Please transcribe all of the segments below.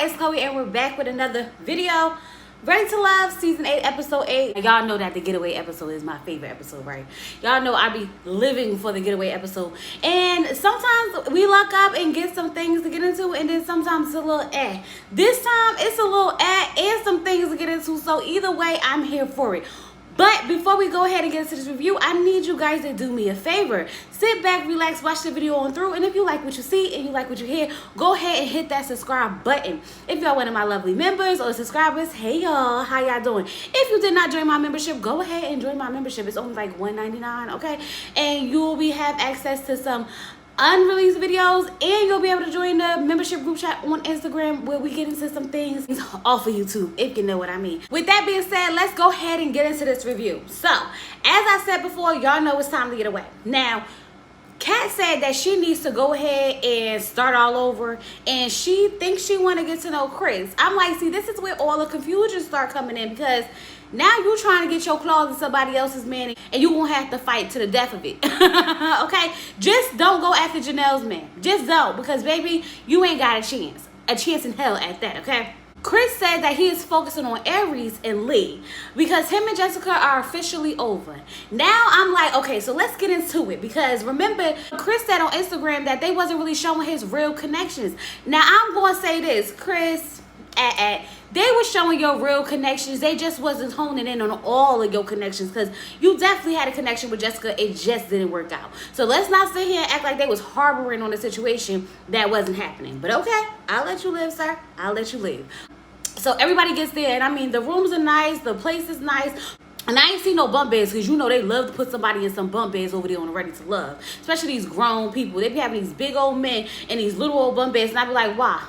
it's Chloe and we're back with another video. Ready to Love season 8 episode 8. Y'all know that the getaway episode is my favorite episode, right? Y'all know I be living for the getaway episode, and sometimes we luck up and get some things to get into, and then sometimes it's a little This time it's a little and some things to get into, so either way I'm here for it. But before we go ahead and get into this review, I need you guys to do me a favor. Sit back, relax, watch the video on through, and if you like what you see and you like what you hear, go ahead and hit that subscribe button. If y'all one of my lovely members or subscribers, hey y'all, how y'all doing? If you did not join my membership, go ahead and join my membership. It's only like $1.99, okay? And you will have access to some unreleased videos, and you'll be able to join the membership group chat on Instagram where we get into some things off of YouTube, if you know what I mean. With that being said, let's go ahead and get into this review. So, as I said before, y'all know it's time to get away. Now, Kat said that she needs to go ahead and start all over, and she thinks she want to get to know Chris. I'm like, see, this is where all the confusion start coming in, because now you trying to get your claws in somebody else's man, and you won't have to fight to the death of it. Okay? Just don't go after Janelle's man. Just don't, because baby, you ain't got a chance. A chance in hell at that, okay? Chris said that he is focusing on Aries and Lee because him and Jessica are officially over. Now I'm like, okay, so let's get into it, because remember, Chris said on Instagram that they wasn't really showing his real connections. Now I'm going to say this, Chris, they were showing your real connections. They just wasn't honing in on all of your connections, because you definitely had a connection with Jessica. It just didn't work out. So let's not sit here and act like they was harboring on a situation that wasn't happening. But okay, I'll let you live, sir. I'll let you live. So everybody gets there, and I mean, the rooms are nice, the place is nice. And I ain't seen no bunk beds, because you know they love to put somebody in some bunk beds over there on the Ready to Love. Especially these grown people. They be having these big old men in these little old bunk beds, and I be like, why?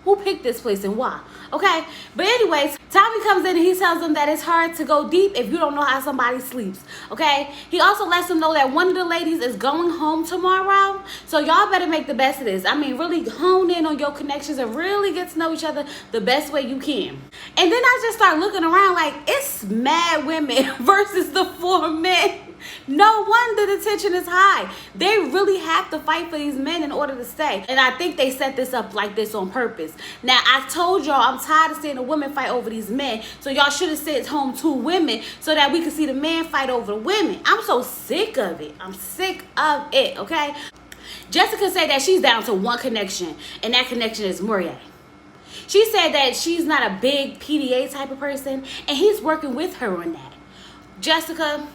Who picked this place and why? Okay, but anyways, Tommy comes in and he tells them that it's hard to go deep if you don't know how somebody sleeps. Okay, he also lets them know that one of the ladies is going home tomorrow, so y'all better make the best of this. I mean, really hone in on your connections and really get to know each other the best way you can. And then I just start looking around like it's mad women versus the 4 men. No wonder the tension is high. They really have to fight for these men in order to stay. And I think they set this up like this on purpose. Now, I told y'all I'm tired of seeing the women fight over these men. So y'all should have sent home 2 women so that we could see the men fight over the women. I'm so sick of it. I'm sick of it, okay? Jessica said that she's down to one connection, and that connection is Morier. She said that she's not a big PDA type of person, and he's working with her on that. Jessica,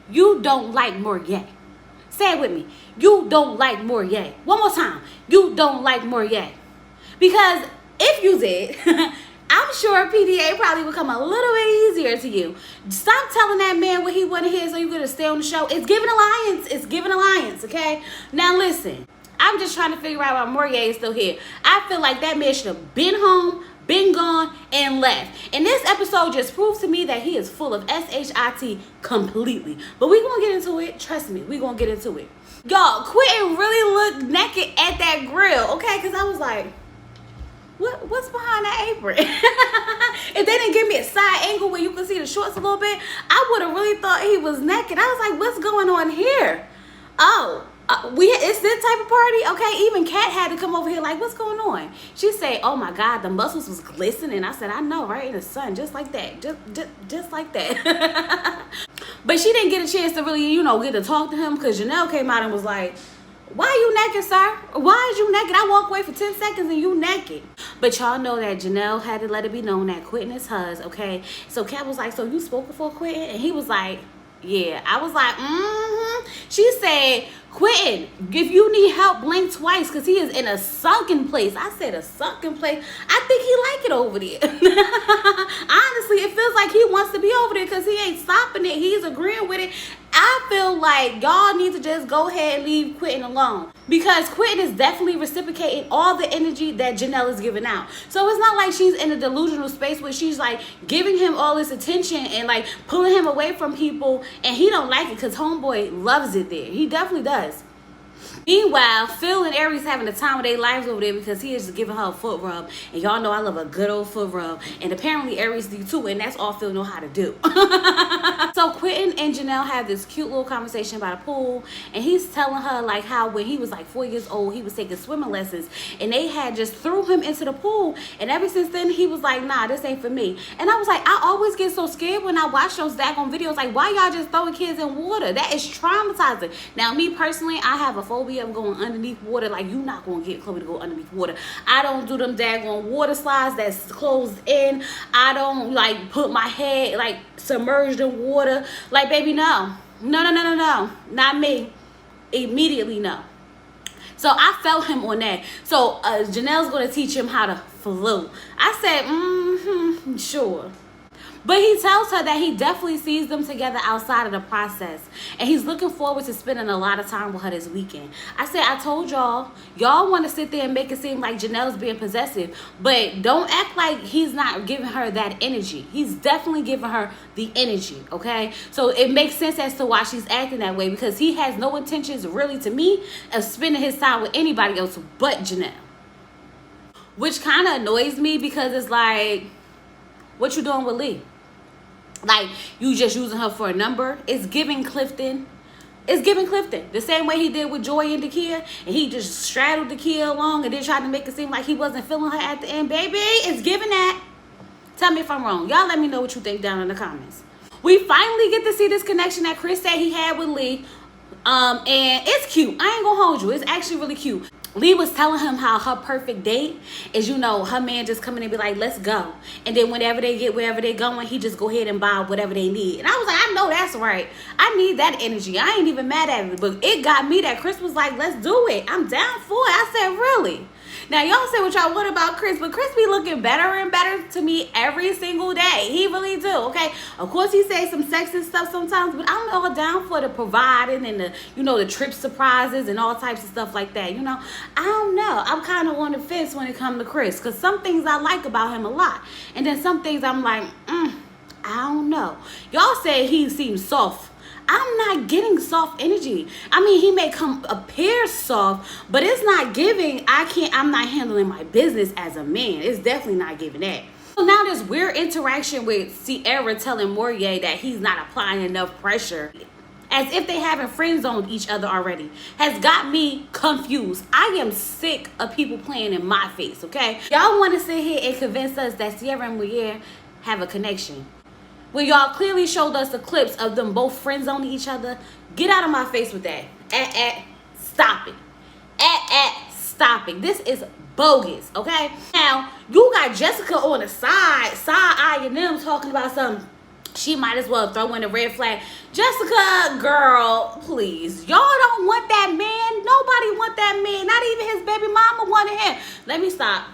you don't like Morier. Say it with me. You don't like Morier. One more time. You don't like Morier. Because if you did, I'm sure PDA probably would come a little bit easier to you. Stop telling that man what he want to hear so you're going to stay on the show. It's giving alliance. It's giving alliance, okay? Now listen. I'm just trying to figure out why Morier is still here. I feel like that man should have been home, been gone, and left. And this episode just proves to me that he is full of SHIT completely. But we're going to get into it. Trust me, we're going to get into it. Y'all, Quentin really looked naked at that grill, okay? Because I was like, what's behind that apron? If they didn't give me a side angle where you could see the shorts a little bit, I would have really thought he was naked. I was like, what's going on here? Oh. It's this type of party, okay? Even Kat had to come over here like, what's going on? She said, oh my God, the muscles was glistening. I said, I know, right? In the sun, just like that, just like that. But she didn't get a chance to really, get to talk to him, because Janelle came out and was like, why are you naked, sir? Why is you naked? I walk away for 10 seconds and you naked. But y'all know that Janelle had to let it be known that Quentin is hers, okay? So Kat was like, so you spoke before Quentin? And he was like, yeah. I was like, She said, Quentin, if you need help, blink twice, because he is in a sunken place. I said a sunken place. I think he like it over there. Honestly, it feels like he wants to be over there because he ain't stopping it. He's agreeing with it. I feel like y'all need to just go ahead and leave Quentin alone, because Quentin is definitely reciprocating all the energy that Janelle is giving out. So it's not like she's in a delusional space where she's like giving him all this attention and like pulling him away from people, and he don't like it, because homeboy loves it there. He definitely does. Meanwhile, Phil and Aries having the time of their lives over there because he is just giving her a foot rub. And y'all know I love a good old foot rub. And apparently Aries do too, and that's all Phil know how to do. So Quentin and Janelle had this cute little conversation by the pool, and he's telling her like how when he was like 4 years old, he was taking swimming lessons, and they had just threw him into the pool, and ever since then he was like, nah, this ain't for me. And I was like, I always get so scared when I watch those daggone videos, like why y'all just throwing kids in water? That is traumatizing. Now me personally, I have a phobia of going underneath water. Like, you not gonna get Chloe to go underneath water. I don't do them daggone water slides that's closed in. I don't like put my head like submerged in water. Like, baby, no, not me. Immediately no. So I felt him on that. So Janelle's gonna teach him how to float. I said, sure. But he tells her that he definitely sees them together outside of the process. And he's looking forward to spending a lot of time with her this weekend. I said, I told y'all want to sit there and make it seem like Janelle's being possessive. But don't act like he's not giving her that energy. He's definitely giving her the energy, okay? So it makes sense as to why she's acting that way. Because he has no intentions, really, to me, of spending his time with anybody else but Janelle. Which kind of annoys me because it's like, what you doing with Lee? Like, you just using her for a number. It's giving Clifton. It's giving Clifton. The same way he did with Joy and Dakia. And he just straddled Dakia along and then tried to make it seem like he wasn't feeling her at the end. Baby, it's giving that. Tell me if I'm wrong. Y'all let me know what you think down in the comments. We finally get to see this connection that Chris said he had with Lee. And it's cute. I ain't gonna hold you. It's actually really cute. Lee was telling him how her perfect date is, you know, her man just coming and be like, let's go. And then whenever they get wherever they're going, he just go ahead and buy whatever they need. And I was like, I know that's right. I need that energy. I ain't even mad at it. But it got me that Chris was like, let's do it. I'm down for it. I said, really? Now, y'all say what y'all want about Chris, but Chris be looking better and better to me every single day. He really do, okay? Of course, he say some sexist stuff sometimes, but I'm all down for the providing and the, you know, the trip surprises and all types of stuff like that, you know? I don't know. I'm kind of on the fence when it comes to Chris, because some things I like about him a lot. And then some things I'm like, I don't know. Y'all say he seems soft. I'm not getting soft energy. I mean, he may appear soft, but it's not giving. I'm not handling my business as a man. It's definitely not giving that. So now this weird interaction with Sierra telling Moria that he's not applying enough pressure, as if they haven't friend zoned each other already, has got me confused. I am sick of people playing in my face, okay? Y'all want to sit here and convince us that Sierra and Moria have a connection, when y'all clearly showed us the clips of them both friend zoning each other. Get out of my face with that. Stop it. Stop it. This is bogus, okay? Now, you got Jessica on the side-eyeing them, talking about something. She might as well throw in a red flag. Jessica, girl, please. Y'all don't want that man. Nobody want that man. Not even his baby mama wanted him. Let me stop.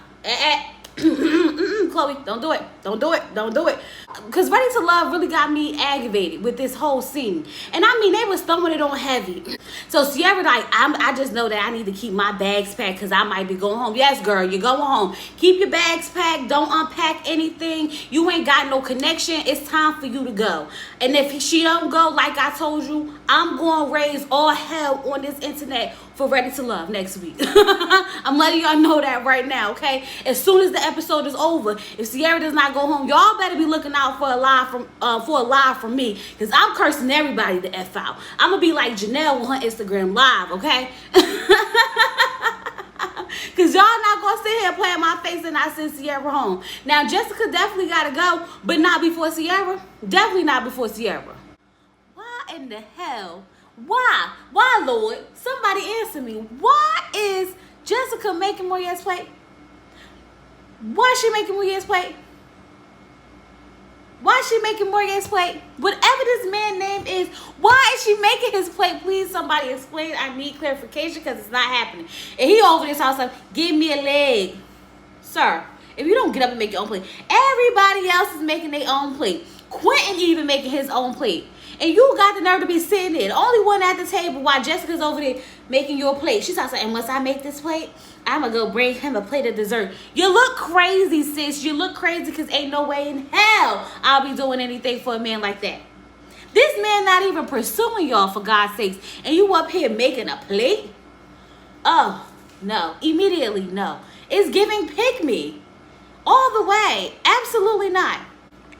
Chloe, don't do it. Because Ready to Love really got me aggravated with this whole scene. And I mean, they was throwing it on heavy. So Sierra like, I just know that I need to keep my bags packed because I might be going home. Yes, girl, you're going home. Keep your bags packed. Don't unpack anything. You ain't got no connection. It's time for you to go. And if she don't go, like I told you, I'm going to raise all hell on this internet for Ready to Love next week. I'm letting y'all know that right now, okay? As soon as the episode is over, if Sierra does not go home, y'all better be looking out for a live from me, because I'm cursing everybody the F out. I'm gonna be like Janelle on her Instagram live, okay? Because y'all not gonna sit here playing my face and not send Sierra home. Now, Jessica definitely gotta go, but not before Sierra. Definitely not before Sierra. Why in the hell? Why? Why, Lord? Somebody answer me. Why is Jessica making Moria's plate? Why is she making Moria's plate? Why is she making Moria's plate? Whatever this man's name is, why is she making his plate? Please, somebody explain. I need clarification because it's not happening. And he over this house like, give me a leg. Sir, if you don't get up and make your own plate, everybody else is making their own plate. Quentin even making his own plate. And you got the nerve to be sitting there, the only one at the table, while Jessica's over there making your plate. She starts saying, and once I make this plate, I'm going to go bring him a plate of dessert. You look crazy, sis. You look crazy because ain't no way in hell I'll be doing anything for a man like that. This man not even pursuing y'all, for God's sakes. And you up here making a plate? Oh, no. Immediately, no. It's giving pick me. All the way. Absolutely not.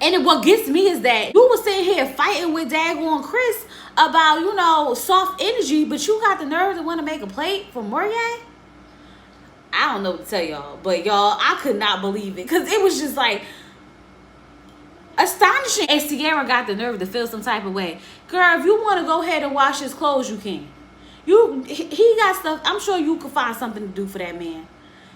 And what gets me is that you were sitting here fighting with daggone Chris about, you know, soft energy, but you got the nerve to want to make a plate for Moria? I don't know what to tell y'all, but y'all, I could not believe it. Because it was just like astonishing. And Sierra got the nerve to feel some type of way. Girl, if you want to go ahead and wash his clothes, you can. He got stuff. I'm sure you could find something to do for that man.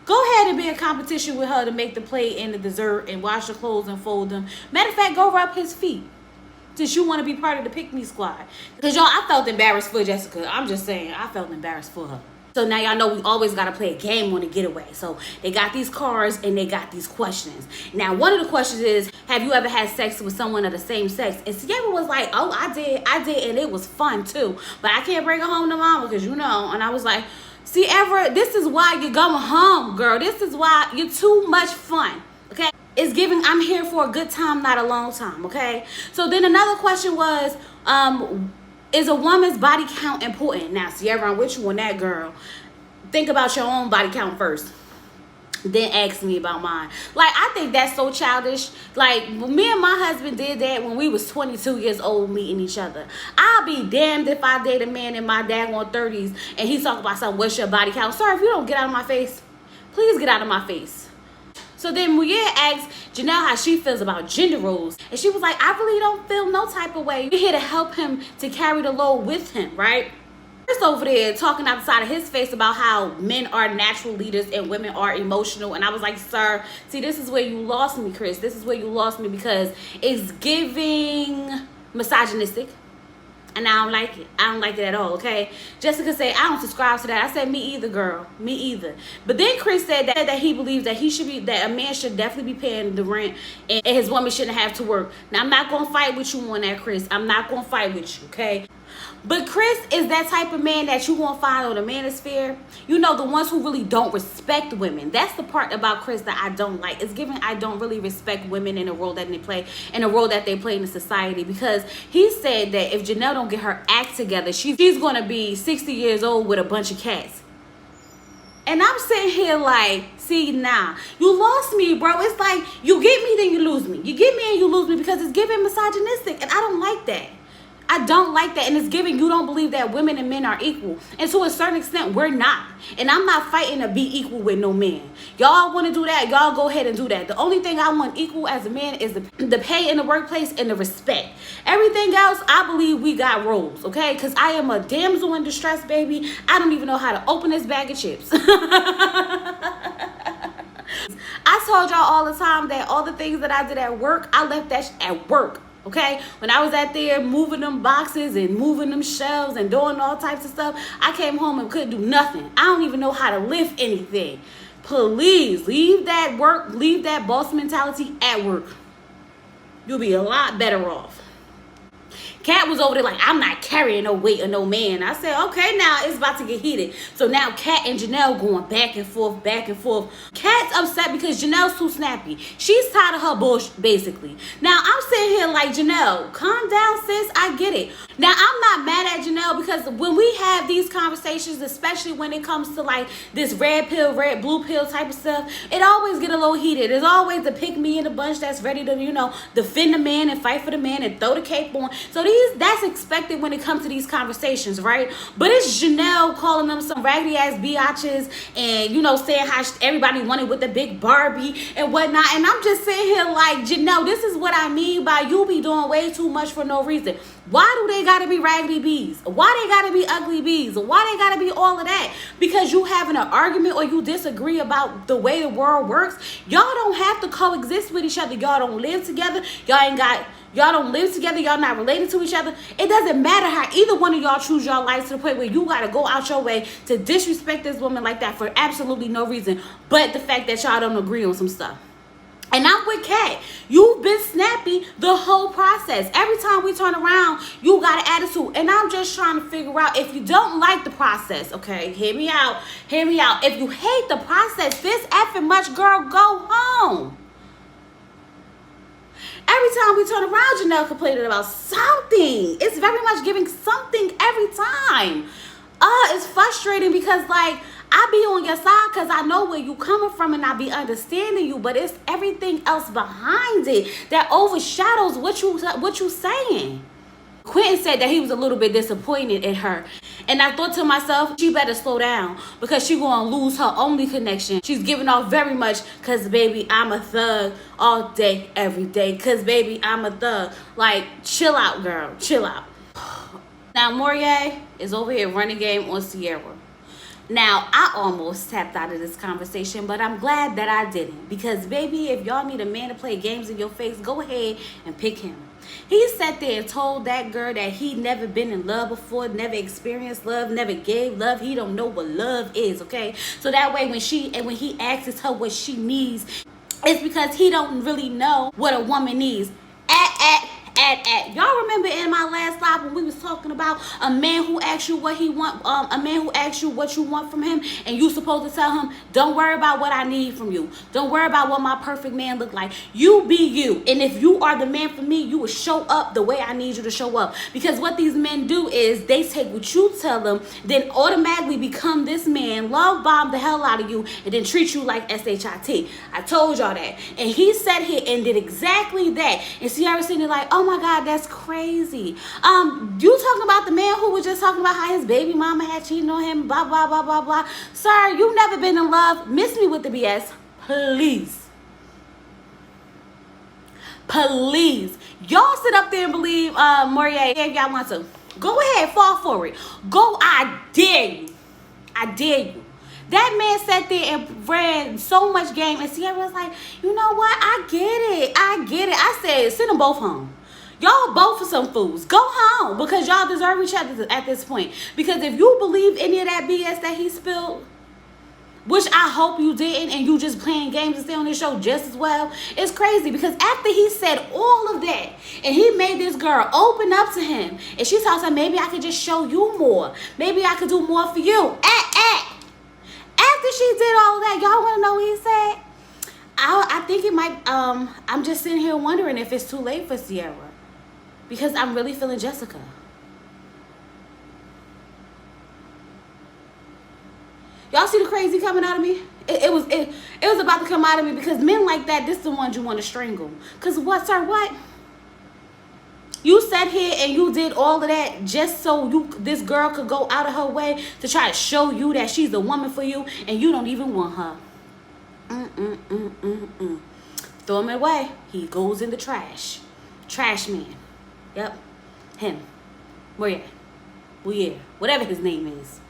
Go ahead and be in competition with her to make the plate and the dessert and wash the clothes and fold them. Matter of fact, go rub his feet. Since you want to be part of the Pick Me Squad. Because y'all, I felt embarrassed for Jessica. I'm just saying, I felt embarrassed for her. So now y'all know we always got to play a game on the getaway. So they got these cards and they got these questions. Now, one of the questions is, have you ever had sex with someone of the same sex? And Sierra was like, oh, I did, and it was fun too. But I can't bring her home to mama because, you know, and I was like, Sierra, this is why you're going home, girl. This is why you're too much fun, okay? It's giving, I'm here for a good time, not a long time, okay? So then another question was, is a woman's body count important? Now, Sierra, I'm with you on that, girl. Think about your own body count first. Then ask me about mine. Like, I think that's so childish. Like, me and my husband did that when we was 22 years old meeting each other. I'll be damned if I date a man in my daggone 30s and he talk about something, what's your body count? Sir, if you don't get out of my face, please get out of my face. So then Muyer asked Janelle how she feels about gender roles. And she was like, I really don't feel no type of way. We're here to help him to carry the load with him, right? Chris over there talking outside of his face about how men are natural leaders and women are emotional. And I was like, sir, see, this is where you lost me, Chris. This is where you lost me because it's giving misogynistic. And I don't like it. I don't like it at all, okay? Jessica said, I don't subscribe to that. I said, me either, girl. Me either. But then Chris said that he believes that that a man should definitely be paying the rent and his woman shouldn't have to work. Now, I'm not going to fight with you on that, Chris. I'm not going to fight with you, okay? But Chris is that type of man that you won't find on the manosphere. You know, the ones who really don't respect women. That's the part about Chris that I don't like. It's given I don't really respect women in the role that they play, in the role that they play in the society. Because he said that if Janelle don't get her act together, she's going to be 60 years old with a bunch of cats. And I'm sitting here like, see, nah, you lost me, bro. It's like, you get me, then you lose me. You get me and you lose me because it's giving misogynistic. And I don't like that. I don't like that. And it's giving you don't believe that women and men are equal. And to a certain extent, we're not. And I'm not fighting to be equal with no man. Y'all want to do that? Y'all go ahead and do that. The only thing I want equal as a man is the pay in the workplace and the respect. Everything else, I believe we got roles, okay? Because I am a damsel in distress, baby. I don't even know how to open this bag of chips. I told y'all all the time that all the things that I did at work, I left that at work. Okay, when I was out there moving them boxes and moving them shelves and doing all types of stuff, I came home and couldn't do nothing. I don't even know how to lift anything. Please leave that work, leave that boss mentality at work. You'll be a lot better off. Kat was over there like, I'm not carrying no weight of no man. I said, okay, now it's about to get heated. So now Kat and Janelle going back and forth, back and forth. Kat's upset because Janelle's too snappy. She's tired of her bullshit, basically. Now, I'm sitting here like, Janelle, calm down, sis. I get it. Now, I'm not mad at Janelle because when we have these conversations, especially when it comes to like this red pill, red, blue pill type of stuff, it always get a little heated. There's always the pick me in the bunch that's ready to, you know, defend the man and fight for the man and throw the cape on. So that's expected when it comes to these conversations, right? But it's Janelle calling them some raggedy ass biatches and, you know, saying how everybody wanted with the big Barbie and whatnot. And I'm just sitting here like, Janelle, this is what I mean by you be doing way too much for no reason. Why do they gotta be raggedy bees? Why they gotta be ugly bees? Why they gotta be all of that? Because you having an argument or you disagree about the way the world works. Y'all don't have to coexist with each other. Y'all don't live together. Y'all don't live together. Y'all not related to each other. It doesn't matter how either one of y'all choose y'all lives to the point where you got to go out your way to disrespect this woman like that for absolutely no reason but the fact that y'all don't agree on some stuff. And I'm with Kat. You've been snappy the whole process. Every time we turn around, you got an attitude. And I'm just trying to figure out if you don't like the process, okay? Hear me out. Hear me out. If you hate the process this effing much, girl, go home. Every time we turn around, Janelle complaining about something. It's very much giving something every time. It's frustrating because, like, I be on your side because I know where you coming from and I be understanding you, but it's everything else behind it that overshadows what you saying. Quentin said that he was a little bit disappointed in her. And I thought to myself, she better slow down because she gonna lose her only connection. She's giving off very much, cause baby, I'm a thug all day, every day. Cause baby, I'm a thug. Like, chill out, girl, chill out. Now, Morier is over here running game on Sierra. Now, I almost tapped out of this conversation, but I'm glad that I didn't. Because, baby, if y'all need a man to play games in your face, go ahead and pick him. He sat there and told that girl that he never been in love before, never experienced love, never gave love. He don't know what love is, okay? So that way when he asks her what she needs, it's because he don't really know what a woman needs. Y'all remember in my last live when we was talking about a man who asks you what he want, a man who asks you what you want from him, and you supposed to tell him, don't worry about what I need from you. Don't worry about what my perfect man look like. You be you. And if you are the man for me, you will show up the way I need you to show up. Because what these men do is they take what you tell them, then automatically become this man, love bomb the hell out of you, and then treat you like SHIT. I told y'all that. And he sat here and did exactly that. And Sierra sitting there like, oh my God, that's crazy. You talking about the man who was just talking about how his baby mama had cheated on him, blah, blah, blah, blah, blah. Sir, you never been in love. Miss me with the BS. Please. Please. Y'all sit up there and believe Morier if y'all want to. Go ahead, fall for it. Go, I dare you. I dare you. That man sat there and ran so much game, and Sierra was like, you know what? I get it. I said, send them both home. Y'all both are some fools. Go home because y'all deserve each other at this point. Because if you believe any of that BS that he spilled, which I hope you didn't, and you just playing games and stay on this show just as well, it's crazy. Because after he said all of that, and he made this girl open up to him, and she tells him, maybe I could just show you more. Maybe I could do more for you. After she did all of that, y'all want to know what he said? I think it might, I'm just sitting here wondering if it's too late for Sierra. Because I'm really feeling Jessica. Y'all see the crazy coming out of me? It was about to come out of me because men like that, this is the ones you want to strangle. Because what, sir, what? You sat here and you did all of that just so this girl could go out of her way to try to show you that she's the woman for you, and you don't even want her. Throw him away. He goes in the trash. Trash man. Yep. Him. Where you at? Well, yeah. Whatever his name is.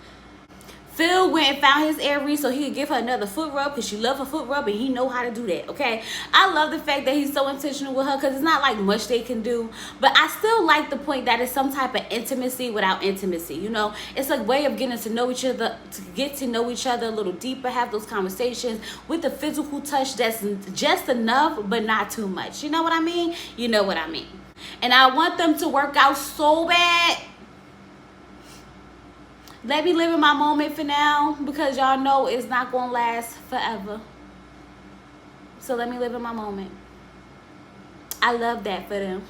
Phil went and found his Aries so he could give her another foot rub because she loved her foot rub and he know how to do that, okay? I love the fact that he's so intentional with her because it's not like much they can do. But I still like the point that it's some type of intimacy without intimacy, you know? It's a way of getting to know each other, to get to know each other a little deeper, have those conversations with the physical touch that's just enough but not too much. You know what I mean? You know what I mean. And I want them to work out so bad. Let me live in my moment for now because y'all know it's not going to last forever. So let me live in my moment. I love that for them.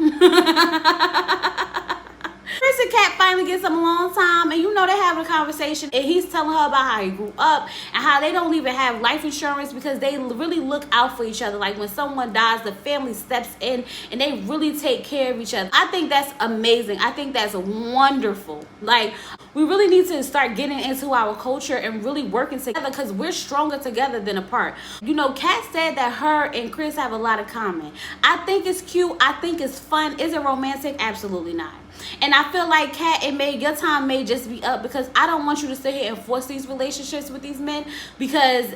Chris and Kat finally get some alone time, and you know they're having a conversation, and he's telling her about how he grew up and how they don't even have life insurance because they really look out for each other. Like when someone dies, the family steps in and they really take care of each other. I think that's amazing. I think that's wonderful. Like, we really need to start getting into our culture and really working together because we're stronger together than apart. You know, Kat said that her and Chris have a lot of common. I think it's cute. I think it's fun. Is it romantic? Absolutely not. And I feel like Kat and May, your time may just be up because I don't want you to sit here and force these relationships with these men because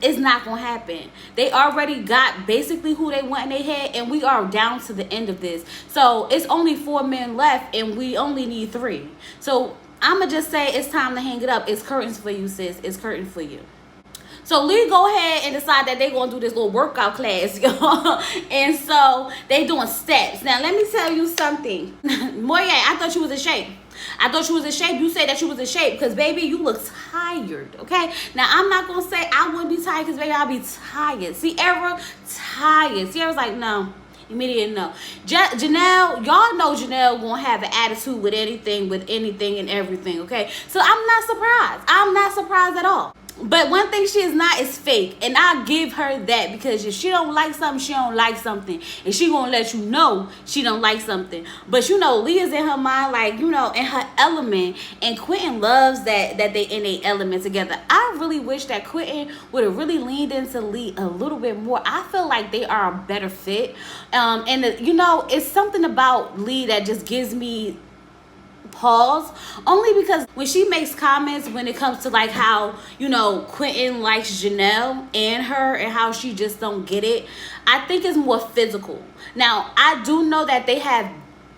it's not going to happen. They already got basically who they want in their head, and we are down to the end of this. So it's only 4 men left, and we only need 3. So I'm going to just say it's time to hang it up. It's curtains for you, sis. It's curtains for you. So Lee go ahead and decide that they're going to do this little workout class, y'all. And so they doing steps. Now, let me tell you something. Moye, I thought you was in shape. I thought you was in shape. You said that you was in shape because, baby, you look tired, okay? Now, I'm not going to say I wouldn't be tired because, baby, I'll be tired. Sierra, tired. Sierra's like, no. Immediate no. Janelle, y'all know Janelle gonna have an attitude with anything and everything, okay? So I'm not surprised. I'm not surprised at all. But one thing she is not is fake, and I give her that, because if she don't like something, she don't like something, and she gonna let you know she don't like something. But you know, Leah's in her mind, like, you know, in her element, and Quentin loves that they in a element together. I really wish that Quentin would have really leaned into Lee a little bit more. I feel like they are a better fit, you know, it's something about Lee that just gives me pause, only because when she makes comments when it comes to like how, you know, Quentin likes Janelle and her, and how she just don't get it, I think it's more physical. Now, I do know that they have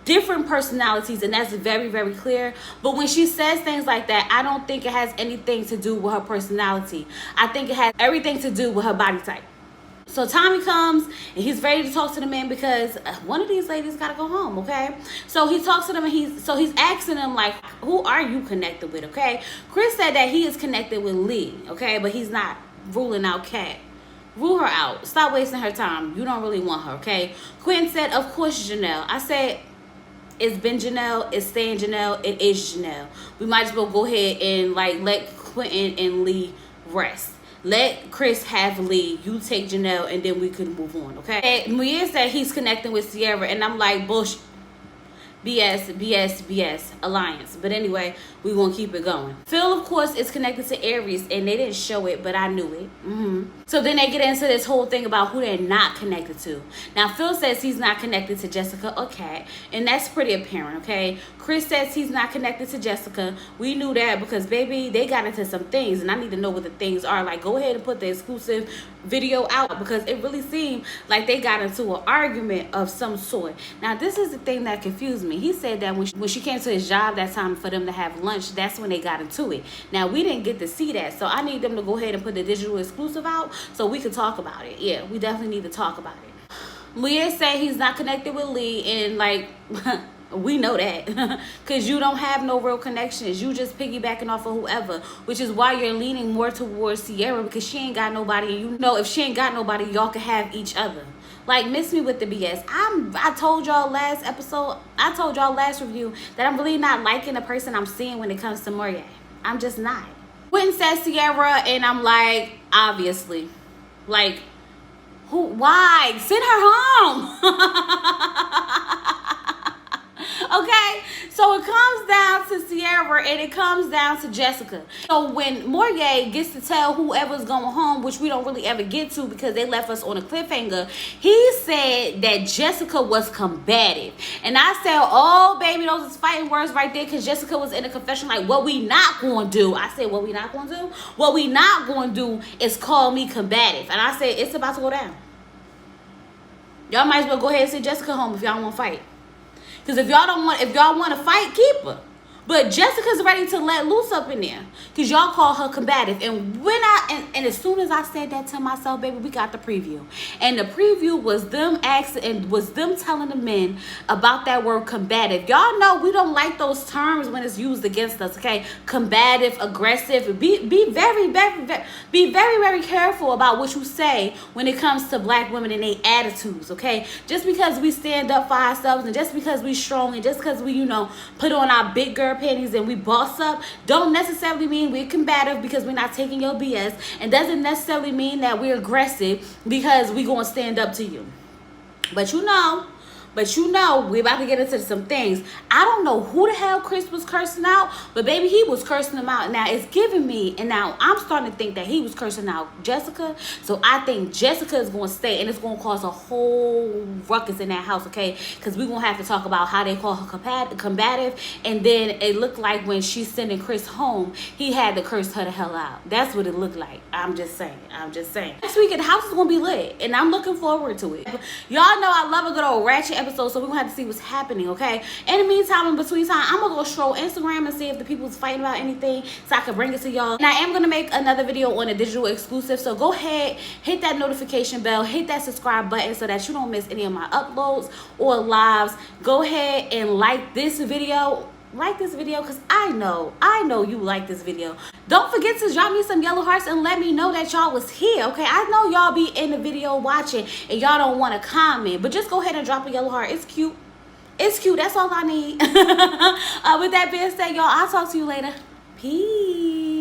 different personalities, and that's very, very clear, but when she says things like that, I don't think it has anything to do with her personality. I think it has everything to do with her body type. So Tommy comes and he's ready to talk to the man, because one of these ladies gotta go home, okay? So he talks to them, and he's asking them, like, who are you connected with, okay? Chris said that he is connected with Lee, okay? But he's not ruling out Kat. Rule her out. Stop wasting her time. You don't really want her, okay? Quentin said, of course, Janelle. I said, it's been Janelle, it's staying Janelle, it is Janelle. We might as well go ahead and like let Quentin and Lee rest. Let Chris have Lee, you take Janelle, and then we can move on, okay? And Mia said he's connecting with Sierra, and I'm like, bullshit. BS, alliance. But anyway, we gonna keep it going. Phil, of course, is connected to Aries, and they didn't show it, but I knew it. So then they get into this whole thing about who they're not connected to. Now, Phil says he's not connected to Jessica or Kat, and that's pretty apparent, okay? Chris says he's not connected to Jessica. We knew that because, baby, they got into some things, and I need to know what the things are. Like, go ahead and put the exclusive video out, because it really seemed like they got into an argument of some sort. Now, this is the thing that confused me. He said that when she came to his job that time for them to have lunch, that's when they got into it. Now, we didn't get to see that, so I need them to go ahead and put the digital exclusive out so we can talk about it. Yeah, we definitely need to talk about it. Leah said he's not connected with Lee, and like we know that because you don't have no real connections. You just piggybacking off of whoever, which is why you're leaning more towards Sierra, because she ain't got nobody, and you know if she ain't got nobody, y'all can have each other. Like, miss me with the BS. I told y'all last episode, I told y'all last review that I'm really not liking the person I'm seeing when it comes to Moria. I'm just not. Quentin says Sierra, and I'm like, obviously. Like, who? Why? Send her home. Okay, so it comes down to Sierra, and it comes down to Jessica. So when Moria gets to tell whoever's going home, which we don't really ever get to because they left us on a cliffhanger, he said that Jessica was combative. And I said, oh, baby, those is fighting words right there, because Jessica was in a confession like, what we not going to do? I said, what we not going to do? What we not going to do is call me combative. And I said, it's about to go down. Y'all might as well go ahead and send Jessica home if y'all want to fight. Because if y'all want to fight, keep her. But Jessica's ready to let loose up in there, because y'all call her combative. And when and as soon as I said that to myself, baby, we got the preview. And the preview was them asking, and was them telling the men about that word combative. Y'all know we don't like those terms when it's used against us, okay? Combative, aggressive. Be very, very careful about what you say when it comes to black women and their attitudes, okay? Just because we stand up for ourselves, and just because we strong, and just because we, you know, put on our big girl panties and we boss up, don't necessarily mean we're combative because we're not taking your BS, and doesn't necessarily mean that we're aggressive because we're going to stand up to you. But you know, we're about to get into some things. I don't know who the hell Chris was cursing out, but baby, he was cursing them out. Now it's giving me, and now I'm starting to think that he was cursing out Jessica. So I think Jessica is going to stay, and it's going to cause a whole ruckus in that house, okay? Because we're going to have to talk about how they call her combative, and then it looked like when she's sending Chris home, he had to curse her the hell out. That's what it looked like. I'm just saying. Next week, the house is going to be lit, and I'm looking forward to it. Y'all know I love a good old ratchet episode, so we're gonna have to see what's happening, okay? In the meantime, in between time, I'm gonna go stroll Instagram and see if the people's fighting about anything so I can bring it to y'all. And I am gonna make another video on a digital exclusive, so go ahead, hit that notification bell, hit that subscribe button so that you don't miss any of my uploads or lives. Go ahead and like this video. Because I know you like this video. Don't forget to drop me some yellow hearts and let me know that y'all was here, okay? I know y'all be in the video watching and y'all don't want to comment, but just go ahead and drop a yellow heart. It's cute. That's all I need. With that being said, y'all, I'll talk to you later. Peace.